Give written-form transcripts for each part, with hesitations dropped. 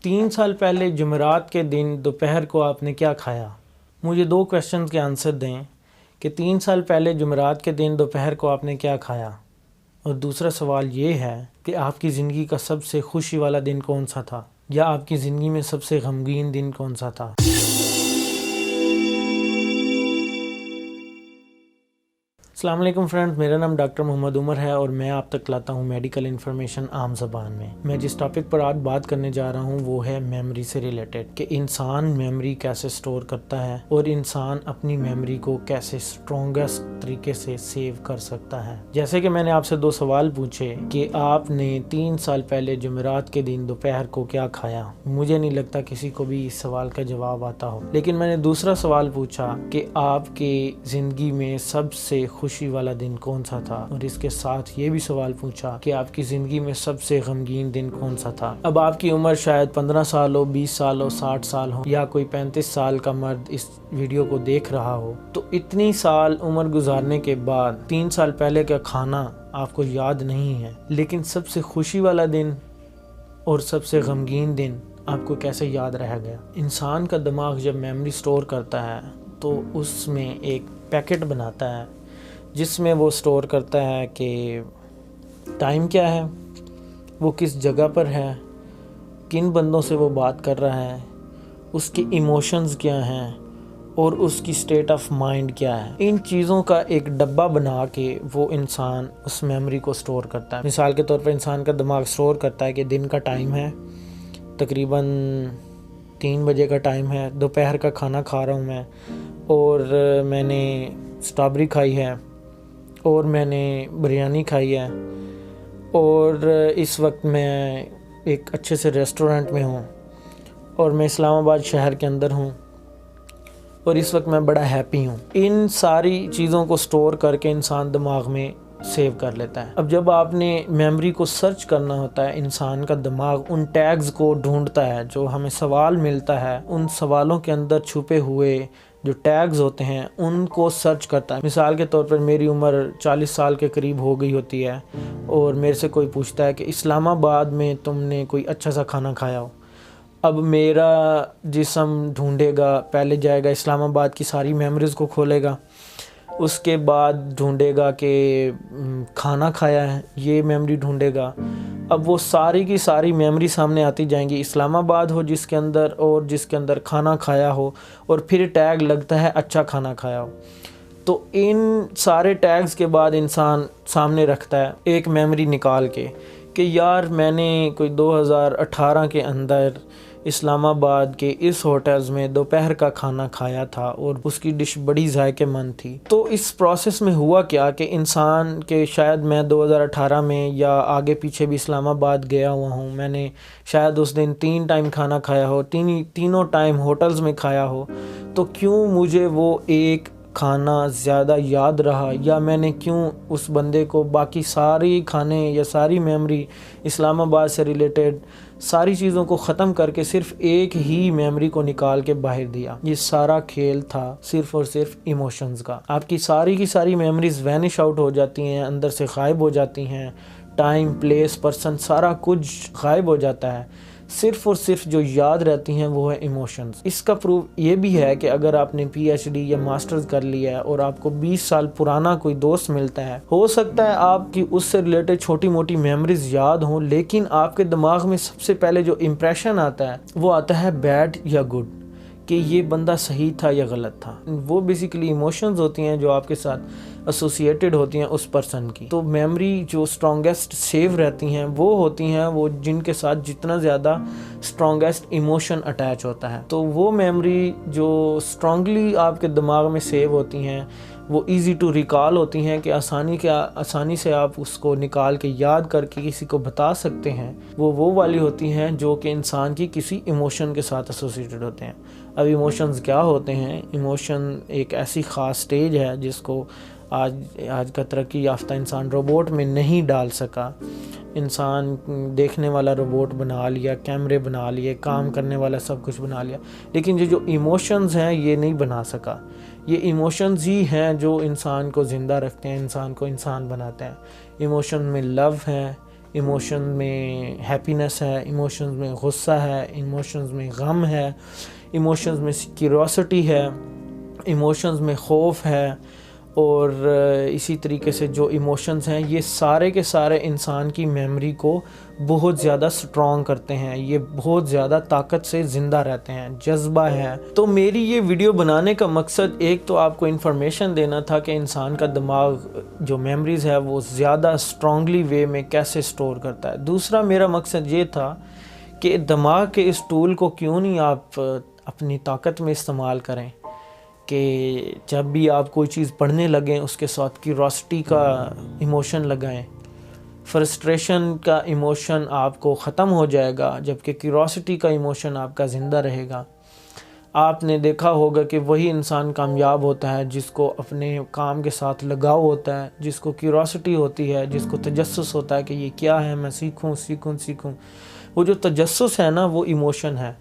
3 سال پہلے جمعرات کے دن دوپہر کو آپ نے کیا کھایا؟ مجھے 2 کویشچنز کے آنسر دیں کہ 3 سال پہلے جمعرات کے دن دوپہر کو آپ نے کیا کھایا، اور دوسرا سوال یہ ہے کہ آپ کی زندگی کا سب سے خوشی والا دن کون سا تھا، یا آپ کی زندگی میں سب سے غمگین دن کون سا تھا۔ السلام علیکم فرینڈز، میرا نام ڈاکٹر محمد عمر ہے اور میں آپ تک لاتا ہوں میڈیکل انفارمیشن عام زبان میں۔ میں جس ٹاپک پر آج بات کرنے جا رہا ہوں وہ ہے میموری سے ریلیٹڈ، کہ انسان میموری کیسے سٹور کرتا ہے اور انسان اپنی میموری کو کیسے سٹرونگسٹ طریقے سے سیو کر سکتا ہے۔ جیسے کہ میں نے آپ سے 2 سوال پوچھے کہ آپ نے 3 سال پہلے جمعرات کے دن دوپہر کو کیا کھایا، مجھے نہیں لگتا کسی کو بھی اس سوال کا جواب آتا ہو۔ لیکن میں نے دوسرا سوال پوچھا کہ آپ کی زندگی میں سب سے خوشی والا دن کون سا تھا، اور اس کے ساتھ یہ بھی سوال پوچھا کہ آپ کی زندگی میں سب سے غمگین دن کون سا تھا۔ اب آپ کی عمر شاید 15 سال ہو، 20 سال ہو، 60 سال ہو، یا کوئی 35 سال کا مرد اس ویڈیو کو دیکھ رہا ہو، تو اتنی سال عمر گزارنے کے بعد 3 سال پہلے کا کھانا آپ کو یاد نہیں ہے، لیکن سب سے خوشی والا دن اور سب سے غمگین دن آپ کو کیسے یاد رہ گیا۔ انسان کا دماغ جب میموری سٹور کرتا ہے تو اس میں ایک پیکٹ بناتا ہے جس میں وہ سٹور کرتا ہے کہ ٹائم کیا ہے، وہ کس جگہ پر ہے، کن بندوں سے وہ بات کر رہا ہے، اس کی ایموشنز کیا ہیں، اور اس کی سٹیٹ آف مائنڈ کیا ہے۔ ان چیزوں کا ایک ڈبہ بنا کے وہ انسان اس میموری کو سٹور کرتا ہے۔ مثال کے طور پر انسان کا دماغ سٹور کرتا ہے کہ دن کا ٹائم ہے، تقریباً 3 بجے کا ٹائم ہے، دوپہر کا کھانا کھا رہا ہوں میں، اور میں نے اسٹرابری کھائی ہے، اور میں نے بریانی کھائی ہے، اور اس وقت میں ایک اچھے سے ریسٹورنٹ میں ہوں، اور میں اسلام آباد شہر کے اندر ہوں، اور اس وقت میں بڑا ہیپی ہوں۔ ان ساری چیزوں کو سٹور کر کے انسان دماغ میں سیو کر لیتا ہے۔ اب جب آپ نے میموری کو سرچ کرنا ہوتا ہے، انسان کا دماغ ان ٹیگز کو ڈھونڈتا ہے، جو ہمیں سوال ملتا ہے ان سوالوں کے اندر چھپے ہوئے جو ٹیگز ہوتے ہیں ان کو سرچ کرتا ہے۔ مثال کے طور پر میری عمر 40 سال کے قریب ہو گئی ہوتی ہے، اور میرے سے کوئی پوچھتا ہے کہ اسلام آباد میں تم نے کوئی اچھا سا کھانا کھایا ہو۔ اب میرا جسم ڈھونڈے گا، پہلے جائے گا اسلام آباد کی ساری میموریز کو کھولے گا، اس کے بعد ڈھونڈے گا کہ کھانا کھایا ہے، یہ میموری ڈھونڈے گا۔ اب وہ ساری کی ساری میموری سامنے آتی جائیں گی، اسلام آباد ہو جس کے اندر، اور جس کے اندر کھانا کھایا ہو، اور پھر ٹیگ لگتا ہے اچھا کھانا کھایا ہو۔ تو ان سارے ٹیگز کے بعد انسان سامنے رکھتا ہے ایک میموری نکال کے کہ یار میں نے کوئی 2018 کے اندر اسلام آباد کے اس ہوٹلز میں دوپہر کا کھانا کھایا تھا، اور اس کی ڈش بڑی ذائقے مند تھی۔ تو اس پروسیس میں ہوا کیا کہ انسان کے شاید میں 2018 میں یا آگے پیچھے بھی اسلام آباد گیا ہوا ہوں، میں نے شاید اس دن 3 ٹائم کھانا کھایا ہو، تینوں ٹائم ہوٹلز میں کھایا ہو، تو کیوں مجھے وہ ایک کھانا زیادہ یاد رہا، یا میں نے کیوں اس بندے کو باقی ساری کھانے یا ساری میموری اسلام آباد سے ریلیٹڈ ساری چیزوں کو ختم کر کے صرف ایک ہی میموری کو نکال کے باہر دیا۔ یہ سارا کھیل تھا صرف اور صرف ایموشنز کا۔ آپ کی ساری میموریز وینش آؤٹ ہو جاتی ہیں، اندر سے غائب ہو جاتی ہیں، ٹائم، پلیس، پرسن سارا کچھ غائب ہو جاتا ہے، صرف اور صرف جو یاد رہتی ہیں وہ ہے ایموشنز۔ اس کا پروف یہ بھی ہے کہ اگر آپ نے پی ایچ ڈی یا ماسٹرز کر لیا ہے اور آپ کو 20 سال پرانا کوئی دوست ملتا ہے، ہو سکتا ہے آپ کی اس سے ریلیٹڈ چھوٹی موٹی میموریز یاد ہوں، لیکن آپ کے دماغ میں سب سے پہلے جو امپریشن آتا ہے وہ آتا ہے بیڈ یا گڈ، کہ یہ بندہ صحیح تھا یا غلط تھا۔ وہ بیسیکلی ایموشنز ہوتی ہیں جو آپ کے ساتھ ایسوسیٹڈ ہوتی ہیں اس پرسن کی۔ تو میموری جو سٹرونگسٹ سیو رہتی ہیں وہ ہوتی ہیں وہ جن کے ساتھ جتنا زیادہ سٹرونگسٹ ایموشن اٹیچ ہوتا ہے۔ تو وہ میموری جو سٹرونگلی آپ کے دماغ میں سیو ہوتی ہیں وہ ایزی ٹو ریکال ہوتی ہیں، کہ آسانی سے آپ اس کو نکال کے یاد کر کے کسی کو بتا سکتے ہیں، وہ والی ہوتی ہیں جو کہ انسان کی کسی ایموشن کے ساتھ ایسوسیٹڈ ہوتے ہیں۔ اب ایموشنز کیا ہوتے ہیں؟ ایموشن ایک ایسی خاص سٹیج ہے جس کو آج کا ترقی یافتہ انسان روبوٹ میں نہیں ڈال سکا۔ انسان دیکھنے والا روبوٹ بنا لیا، کیمرے بنا لیے، کام کرنے والا سب کچھ بنا لیا، لیکن یہ جو ایموشنز ہیں یہ نہیں بنا سکا۔ یہ ایموشنز ہی ہیں جو انسان کو زندہ رکھتے ہیں، انسان کو انسان بناتے ہیں۔ ایموشن میں لو ہے، ایموشن میں ہیپینس ہے، ایموشنز میں غصہ ہے، ایموشنز میں غم ہے، ایموشنز میں کیوریوسٹی ہے، ایموشنز میں خوف ہے، اور اسی طریقے سے جو ایموشنز ہیں یہ سارے کے سارے انسان کی میموری کو بہت زیادہ سٹرونگ کرتے ہیں، یہ بہت زیادہ طاقت سے زندہ رہتے ہیں، جذبہ ہے۔ تو میری یہ ویڈیو بنانے کا مقصد ایک تو آپ کو انفارمیشن دینا تھا کہ انسان کا دماغ جو میموریز ہے وہ زیادہ سٹرونگلی وے میں کیسے سٹور کرتا ہے۔ دوسرا میرا مقصد یہ تھا کہ دماغ کے اس ٹول کو کیوں نہیں آپ اپنی طاقت میں استعمال کریں، کہ جب بھی آپ کوئی چیز پڑھنے لگیں اس کے ساتھ کیوریوسٹی کا ایموشن لگائیں، فرسٹریشن کا ایموشن آپ کو ختم ہو جائے گا جبکہ کیوریوسٹی کا ایموشن آپ کا زندہ رہے گا۔ آپ نے دیکھا ہوگا کہ وہی انسان کامیاب ہوتا ہے جس کو اپنے کام کے ساتھ لگاؤ ہوتا ہے، جس کو کیوریوسٹی ہوتی ہے، جس کو تجسس ہوتا ہے کہ یہ کیا ہے، میں سیکھوں۔ وہ جو تجسس ہے نا وہ ایموشن ہے۔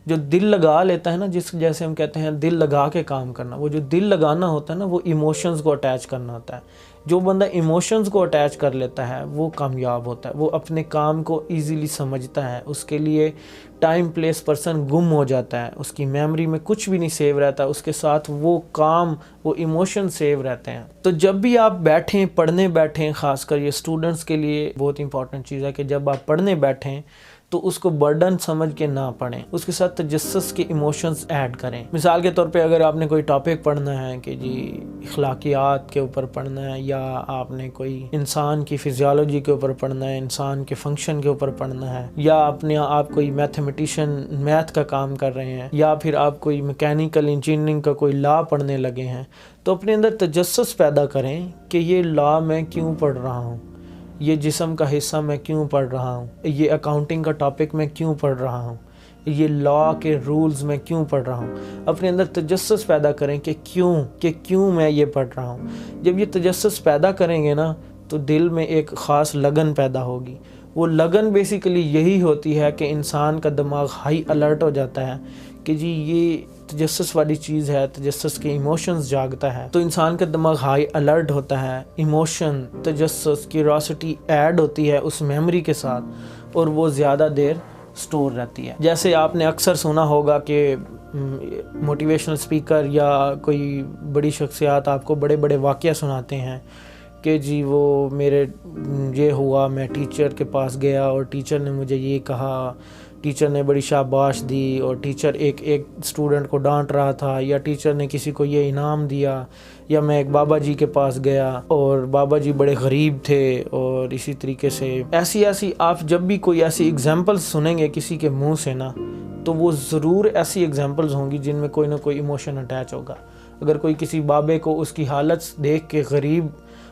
جو دل لگا لیتا ہے نا، جیسے ہم کہتے ہیں دل لگا کے کام کرنا، وہ جو دل لگانا ہوتا ہے نا وہ ایموشنز کو اٹیچ کرنا ہوتا ہے۔ جو بندہ ایموشنز کو اٹیچ کر لیتا ہے وہ کامیاب ہوتا ہے، وہ اپنے کام کو ایزیلی سمجھتا ہے، اس کے لیے ٹائم پلیس پرسن گم ہو جاتا ہے، اس کی میموری میں کچھ بھی نہیں سیو رہتا، اس کے ساتھ وہ کام وہ ایموشن سیو رہتے ہیں۔ تو جب بھی آپ بیٹھیں پڑھنے بیٹھیں، خاص کر یہ اسٹوڈنٹس کے لیے بہت امپورٹنٹ چیز ہے کہ جب آپ پڑھنے بیٹھیں تو اس کو برڈن سمجھ کے نہ پڑھیں، اس کے ساتھ تجسس کے ایموشنز ایڈ کریں۔ مثال کے طور پہ اگر آپ نے کوئی ٹاپک پڑھنا ہے کہ جی اخلاقیات کے اوپر پڑھنا ہے، یا آپ نے کوئی انسان کی فزیالوجی کے اوپر پڑھنا ہے، انسان کے فنکشن کے اوپر پڑھنا ہے، یا آپ کوئی میتھمیٹیشین میتھ کا کام کر رہے ہیں، یا پھر آپ کوئی میکینیکل انجینئرنگ کا کوئی لا پڑھنے لگے ہیں، تو اپنے اندر تجسس پیدا کریں کہ یہ لا میں کیوں پڑھ رہا ہوں، یہ جسم کا حصہ میں کیوں پڑھ رہا ہوں، یہ اکاؤنٹنگ کا ٹاپک میں کیوں پڑھ رہا ہوں، یہ لا کے رولز میں کیوں پڑھ رہا ہوں۔ اپنے اندر تجسس پیدا کریں کہ کیوں میں یہ پڑھ رہا ہوں۔ جب یہ تجسس پیدا کریں گے نا تو دل میں ایک خاص لگن پیدا ہوگی۔ وہ لگن بیسیکلی یہی ہوتی ہے کہ انسان کا دماغ ہائی الرٹ ہو جاتا ہے کہ جی یہ تجسس والی چیز ہے، تجسس کے ایموشنز جاگتا ہے، تو انسان کا دماغ ہائی الرٹ ہوتا ہے، ایموشن، تجسس، کیوریوسٹی ایڈ ہوتی ہے اس میموری کے ساتھ، اور وہ زیادہ دیر سٹور رہتی ہے۔ جیسے آپ نے اکثر سنا ہوگا کہ موٹیویشنل سپیکر یا کوئی بڑی شخصیات آپ کو بڑے بڑے واقعہ سناتے ہیں کہ جی وہ میرے یہ ہوا، میں ٹیچر کے پاس گیا اور ٹیچر نے مجھے یہ کہا، ٹیچر نے بڑی شاباش دی، اور ٹیچر ایک اسٹوڈنٹ کو ڈانٹ رہا تھا، یا ٹیچر نے کسی کو یہ انعام دیا، یا میں ایک بابا جی کے پاس گیا اور بابا جی بڑے غریب تھے، اور اسی طریقے سے ایسی آپ جب بھی کوئی ایسی ایگزامپلز سنیں گے کسی کے منہ سے نا، تو وہ ضرور ایسی ایگزامپلز ہوں گی جن میں کوئی نہ کوئی ایموشن اٹیچ ہوگا۔ اگر کوئی کسی بابے کو اس کی حالت دیکھ کے، غریب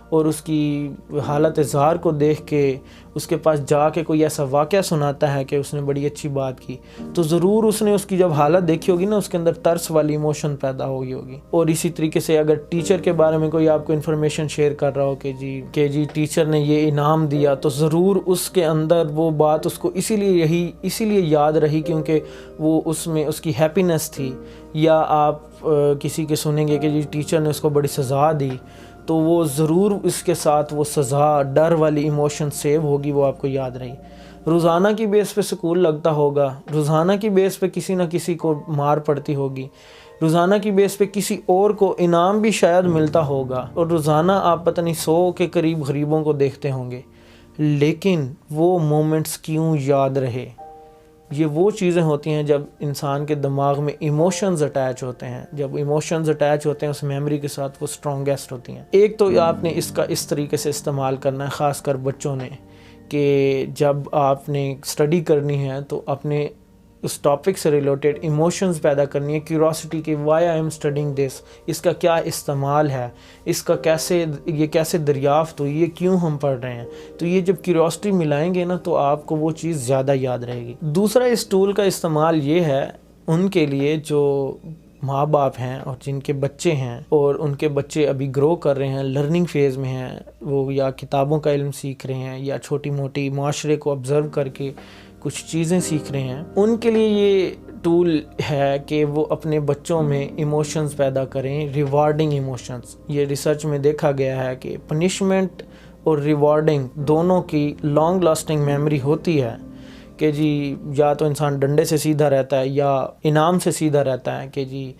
اور اس کی حالت اظہار کو دیکھ کے اس کے پاس جا کے کوئی ایسا واقعہ سناتا ہے کہ اس نے بڑی اچھی بات کی، تو ضرور اس نے اس کی جب حالت دیکھی ہوگی نا، اس کے اندر ترس والی ایموشن پیدا ہوگی۔ اور اسی طریقے سے اگر ٹیچر کے بارے میں کوئی آپ کو انفارمیشن شیئر کر رہا ہو کہ جی ٹیچر نے یہ انعام دیا، تو ضرور اس کے اندر وہ بات اس کو اسی لیے یاد رہی کیونکہ وہ اس میں اس کی ہیپینس تھی۔ یا آپ کسی کے سنیں گے کہ جی ٹیچر نے اس کو بڑی سزا دی، تو وہ ضرور اس کے ساتھ وہ سزا، ڈر والی ایموشن سیو ہوگی، وہ آپ کو یاد رہی۔ روزانہ کی بیس پہ سکول لگتا ہوگا، روزانہ کی بیس پہ کسی نہ کسی کو مار پڑتی ہوگی، روزانہ کی بیس پہ کسی اور کو انعام بھی شاید ملتا ہوگا، اور روزانہ آپ پتہ نہیں 100 کے قریب غریبوں کو دیکھتے ہوں گے، لیکن وہ مومنٹس کیوں یاد رہے؟ یہ وہ چیزیں ہوتی ہیں جب انسان کے دماغ میں ایموشنز اٹیچ ہوتے ہیں، جب ایموشنز اٹیچ ہوتے ہیں اس میموری کے ساتھ، وہ اسٹرانگیسٹ ہوتی ہیں۔ ایک تو آپ نے اس کا اس طریقے سے استعمال کرنا ہے، خاص کر بچوں نے، کہ جب آپ نے اسٹڈی کرنی ہے تو اپنے اس ٹاپک سے ریلیٹڈ ایموشنز پیدا کرنی ہے، کیوریوسٹی کہ why I am studying this, اس کا کیا استعمال ہے، اس کا کیسے دریافت ہوئی، یہ کیوں ہم پڑھ رہے ہیں۔ تو یہ جب کیوریوسٹی ملائیں گے نا تو آپ کو وہ چیز زیادہ یاد رہے گی۔ دوسرا اس ٹول کا استعمال یہ ہے ان کے لیے جو ماں باپ ہیں اور جن کے بچے ہیں، اور ان کے بچے ابھی گرو کر رہے ہیں، لرننگ فیز میں ہیں، وہ یا کتابوں کا علم سیکھ رہے ہیں یا چھوٹی موٹی معاشرے کو آبزرو کر کے کچھ چیزیں سیکھ رہے ہیں، ان کے لیے یہ ٹول ہے کہ وہ اپنے بچوں میں ایموشنز پیدا کریں، ریوارڈنگ ایموشنز۔ یہ ریسرچ میں دیکھا گیا ہے کہ پنشمنٹ اور ریوارڈنگ دونوں کی لانگ لاسٹنگ میموری ہوتی ہے کہ جی یا تو انسان ڈنڈے سے سیدھا رہتا ہے یا انعام سے سیدھا رہتا ہے کہ جی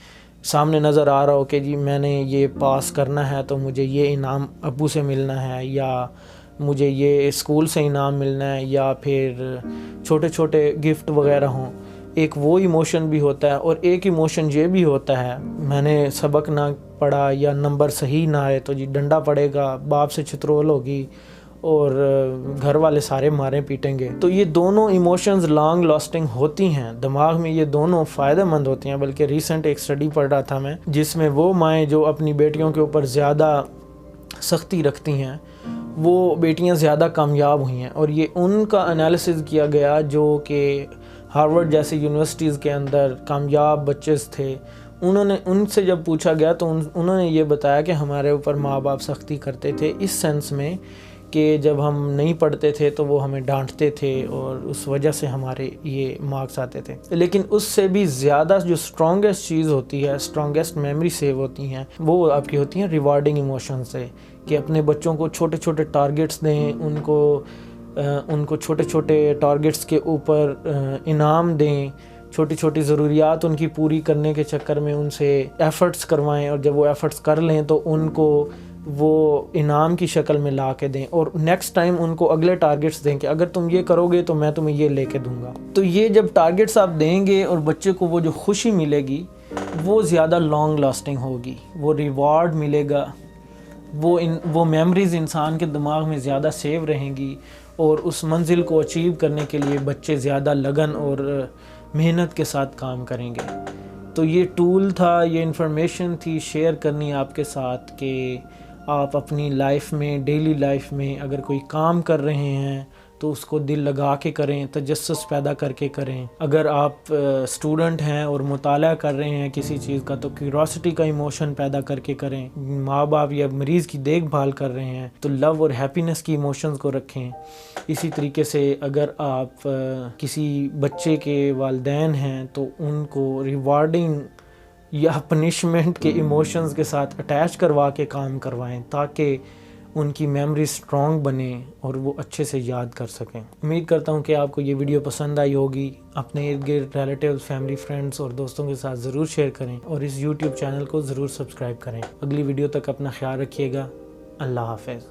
سامنے نظر آ رہا ہو کہ جی میں نے یہ پاس کرنا ہے تو مجھے یہ انعام ابو سے ملنا ہے یا مجھے یہ اسکول سے انعام ملنا ہے یا پھر چھوٹے چھوٹے گفٹ وغیرہ ہوں. ایک وہ ایموشن بھی ہوتا ہے اور ایک ایموشن یہ بھی ہوتا ہے میں نے سبق نہ پڑھا یا نمبر صحیح نہ آئے تو جی ڈنڈا پڑے گا, باپ سے چترول ہوگی اور گھر والے سارے ماریں پیٹیں گے. تو یہ دونوں ایموشنز لانگ لاسٹنگ ہوتی ہیں, دماغ میں یہ دونوں فائدہ مند ہوتی ہیں. بلکہ ریسنٹ ایک اسٹڈی پڑھ رہا تھا میں جس میں وہ مائیں جو اپنی بیٹیوں کے اوپر زیادہ سختی رکھتی ہیں وہ بیٹیاں زیادہ کامیاب ہوئی ہیں, اور یہ ان کا انالیسز کیا گیا جو کہ ہارورڈ جیسی یونیورسٹیز کے اندر کامیاب بچے تھے. ان سے جب پوچھا گیا تو انہوں نے یہ بتایا کہ ہمارے اوپر ماں باپ سختی کرتے تھے اس سینس میں کہ جب ہم نہیں پڑھتے تھے تو وہ ہمیں ڈانٹتے تھے اور اس وجہ سے ہمارے یہ مارکس آتے تھے. لیکن اس سے بھی زیادہ جو اسٹرانگیسٹ چیز ہوتی ہے, اسٹرانگیسٹ میموری سیو ہوتی ہیں, وہ آپ کی ہوتی ہیں ریوارڈنگ ایموشن سے. کہ اپنے بچوں کو چھوٹے چھوٹے ٹارگیٹس دیں, ان کو چھوٹے چھوٹے ٹارگیٹس کے اوپر انعام دیں, چھوٹی چھوٹی ضروریات ان کی پوری کرنے کے چکر میں ان سے ایفرٹس کروائیں, اور جب وہ ایفرٹس کر لیں تو ان کو وہ انعام کی شکل میں لا کے دیں, اور نیکسٹ ٹائم ان کو اگلے ٹارگیٹس دیں کہ اگر تم یہ کرو گے تو میں تمہیں یہ لے کے دوں گا. تو یہ جب ٹارگیٹس آپ دیں گے اور بچے کو وہ جو خوشی ملے گی وہ زیادہ لانگ لاسٹنگ ہوگی, وہ ریوارڈ ملے گا, وہ میموریز انسان کے دماغ میں زیادہ سیو رہیں گی, اور اس منزل کو اچیو کرنے کے لیے بچے زیادہ لگن اور محنت کے ساتھ کام کریں گے. تو یہ ٹول تھا, یہ انفارمیشن تھی شیئر کرنی آپ کے ساتھ کہ آپ اپنی لائف میں, ڈیلی لائف میں اگر کوئی کام کر رہے ہیں تو اس کو دل لگا کے کریں, تجسس پیدا کر کے کریں. اگر آپ اسٹوڈنٹ ہیں اور مطالعہ کر رہے ہیں کسی چیز کا تو کیوریاسٹی کا ایموشن پیدا کر کے کریں. ماں باپ یا مریض کی دیکھ بھال کر رہے ہیں تو لو اور ہیپینس کی ایموشنز کو رکھیں. اسی طریقے سے اگر آپ کسی بچے کے والدین ہیں تو ان کو ریوارڈنگ یا پنشمنٹ کے ایموشنز کے ساتھ اٹیچ کروا کے کام کروائیں تاکہ ان کی میموری سٹرونگ بنے اور وہ اچھے سے یاد کر سکیں. امید کرتا ہوں کہ آپ کو یہ ویڈیو پسند آئی ہوگی. اپنے ارد گرد ریلیٹیوز, فیملی, فرینڈز اور دوستوں کے ساتھ ضرور شیئر کریں, اور اس یوٹیوب چینل کو ضرور سبسکرائب کریں. اگلی ویڈیو تک اپنا خیال رکھیے گا. اللہ حافظ.